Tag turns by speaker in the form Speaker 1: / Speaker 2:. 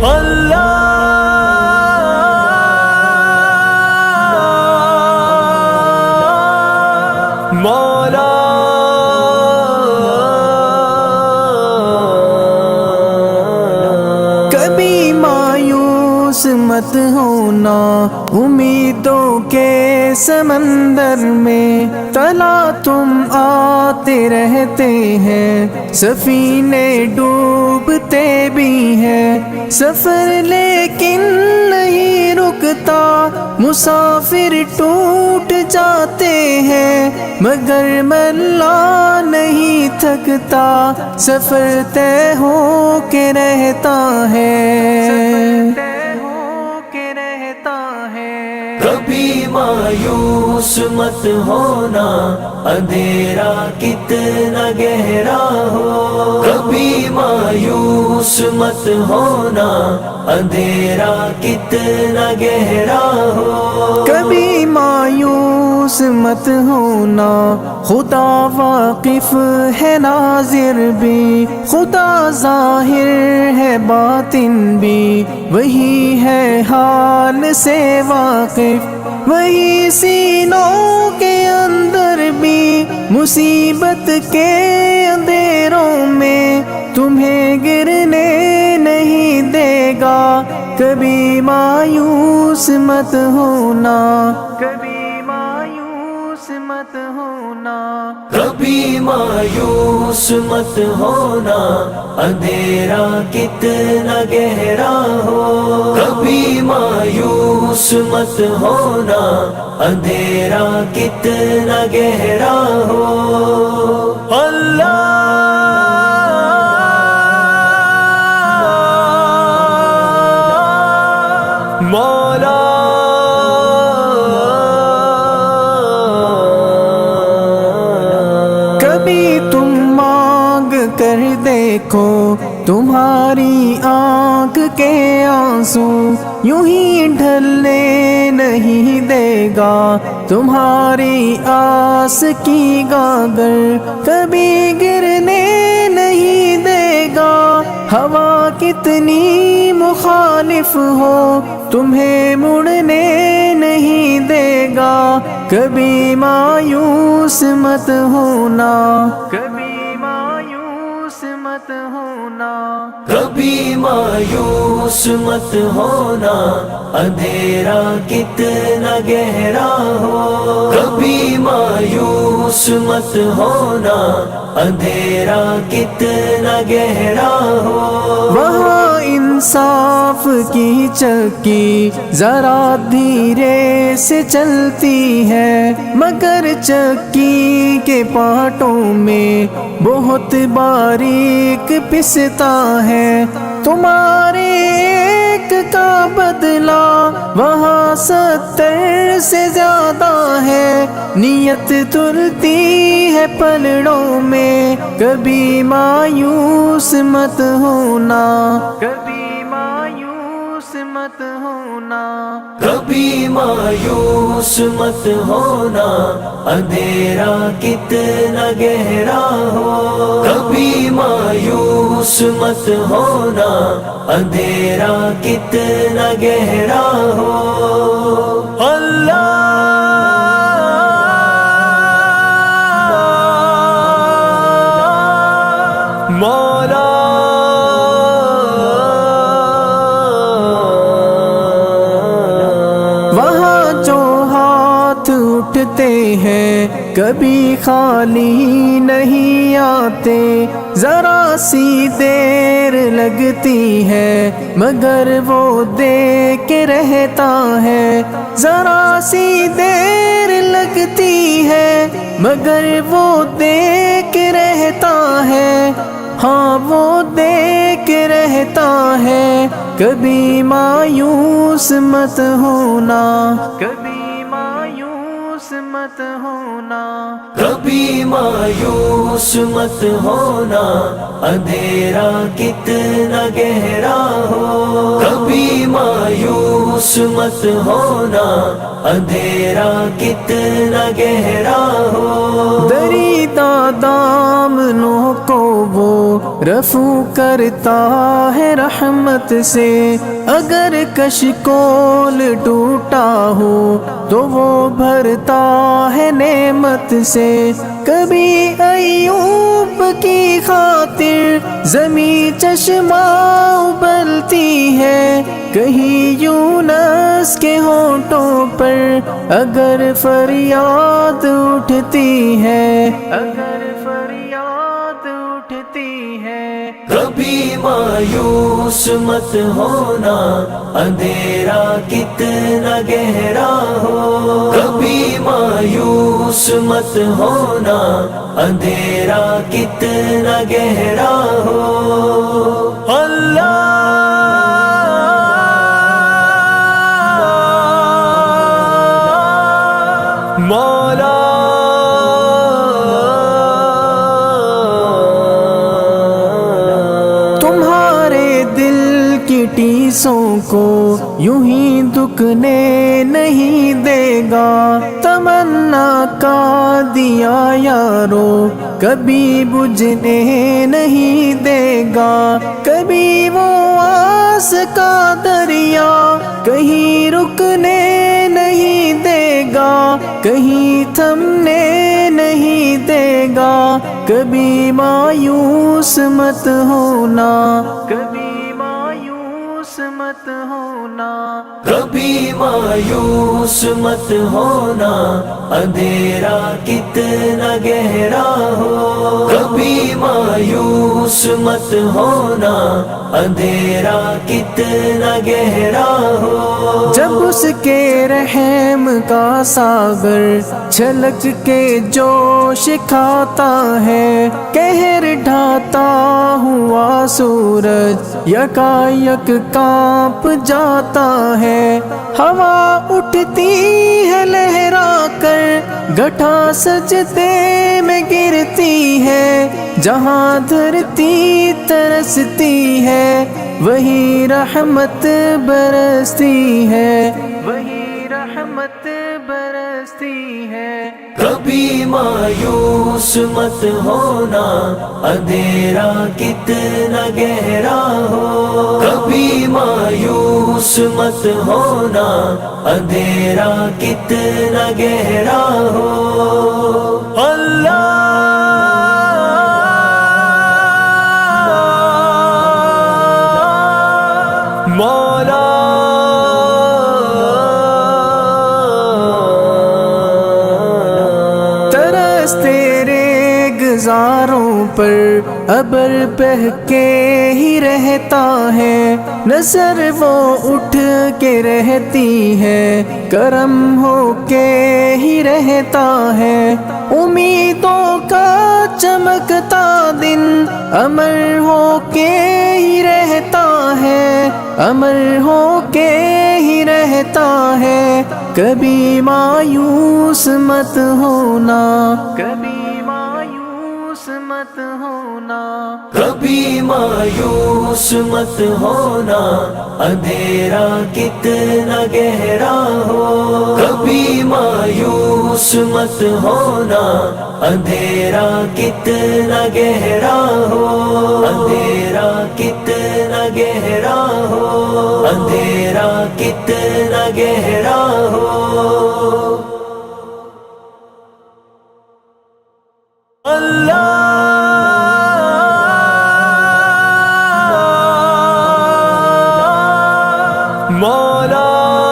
Speaker 1: اللہ مولا
Speaker 2: کبھی مایوس مت ہونا امیدوں کے سمندر میں، تلا تم آتے رہتے ہیں، سفینے ڈوبتے بھی ہیں، سفر لیکن نہیں رکتا، مسافر ٹوٹ جاتے ہیں، مگر ملا نہیں تھکتا، سفر طے ہو کے رہتا ہے۔
Speaker 1: کبھی مایوس مت ہونا، اندھیرا کتنا گہرا ہو، کبھی مایوس مت ہونا، اندھیرا کتنا گہرا ہو،
Speaker 2: کبھی مایوس مت ہونا، خدا واقف ہے ناظر بھی، خدا ظاہر ہے باطن بھی، وہی ہے حال سے واقف، وہی سینوں کے اندر بھی، مصیبت کے اندھیروں میں تمہیں گرنے نہیں دے گا، کبھی مایوس مت ہونا، کبھی مایوس مت ہونا،
Speaker 1: کبھی مایوس مت ہونا، اندھیرا کتنا گہرا ہو، کبھی مایوس مت ہونا، اندھیرا کتنا گہرا ہو، اللہ مولا
Speaker 2: کبھی تم مانگ کر دیکھو، تمہاری آنکھ کے آنسو یوں ہی ڈھلنے نہیں دے گا، تمہاری آس کی گاگر کبھی گرنے نہیں دے گا، ہوا کتنی مخالف ہو تمہیں مڑنے نہیں دے گا، کبھی مایوس مت ہونا، کبھی مایوس مت ہونا،
Speaker 1: کبھی مایوس مت ہونا، اندھیرا کتنا گہرا ہو، کبھی مایوس مت ہونا، اندھیرا کتنا گہرا ہو،
Speaker 2: وہاں انصاف کی چکی ذرا دھیرے سے چلتی ہے، مگر چکی کے پارٹوں میں بہت باریک پستا ہے، تمہارے ایک کا بدلہ وہاں 70 سے زیادہ ہے، نیت تلتی ہے پلڑوں میں، کبھی مایوس مت ہونا، کبھی مایوس مت ہونا،
Speaker 1: کبھی مایوس مت ہونا، اندھیرا کتنا گہرا ہو، کبھی مایوس مت ہونا، اندھیرا کتنا گہرا ہو، اللہ مولا
Speaker 2: وہاں جو ہاتھ اٹھتے ہیں کبھی خالی نہیں آتے، ذرا سی دیر لگتی ہے مگر وہ دے کے رہتا ہے، ذرا سی دیر لگتی ہے مگر وہ دے کے رہتا ہے، ہاں وہ دے کے رہتا ہے، کبھی مایوس مت ہونا، کبھی مایوس مت ہونا،
Speaker 1: کبھی مایوس مت ہونا، اندھیرا کتنا گہرا ہو، کبھی مایوس مت ہونا، اندھیرا کتنا گہرا ہو،
Speaker 2: دریدہ دامنوں کو وہ رفو کرتا ہے رحمت سے، اگر کشکول ٹوٹا ہو تو وہ بھرتا ہے نعمت سے۔ کبھی ایوب کی خاطر زمیں چشمہ ابلتی ہے، کہیں یونس کے ہونٹوں پر اگر فریاد اٹھتی ہے، اگر فریاد اٹھتی ہے۔
Speaker 1: کبھی مایوس مت ہونا، اندھیرا کتنا گہرا ہو۔ کبھی مایوس مت ہونا، اندھیرا کتنا گہرا ہو۔ اللہ مولا
Speaker 2: تمہارے دل کی ٹیسوں کو یوں ہی دکنے نہیں دے گا، تمنا کا دیا یارو کبھی بجھنے نہیں دے گا۔ کبھی وہ آس کا دریا کہیں رکنے نہیں دے گا، کہیں تھمنے نہیں دے گا۔ کبھی مایوس مت ہونا، کبھی مایوس مت ہونا۔
Speaker 1: کبھی مایوس مت ہونا، اندھیرا کتنا گہرا ہو۔ کبھی مایوس مت ہونا، اندھیرا کتنا گہرا ہو۔ جب
Speaker 2: اس کے رحم کا ساگر چھلک کے جوش کھاتا ہے، قہر ڈھاتا ہوا سورج یکایک کانپ جاتا ہے۔ ہوا اٹھتی ہے لہرا کر، گٹھا سجدے میں گرتی ہے۔ جہاں دھرتی ترستی ہے وہی رحمت برستی ہے، وہی رحمت برستی ہے۔
Speaker 1: کبھی مایوس مت ہونا، اندھیرا کتنا گہرا ہو۔ کبھی مایوس مت ہونا، اندھیرا کتنا گہرا ہو۔ اللہ مولا
Speaker 2: ترس تیرے گزاروں پر ابر بہہ کے ہی رہتا ہے، نظر وہ اٹھ کے رہتی ہے، کرم ہو کے ہی رہتا ہے۔ امیدوں کا چمکتا دن امر ہو کے ہی رہتا ہے، امر ہو کے ہی رہتا ہے۔ کبھی مایوس مت ہونا، کبھی مایوس مت ہونا۔
Speaker 1: کبھی مایوس مت ہونا، اندھیرا کتنا گہرا ہو۔ کبھی مایوس مت ہونا، اندھیرا کتنا گہرا ہو۔ اندھیرا کتنا گہرا ہو، اندھیرا کتنا گہرا ہو۔ اللہ مولا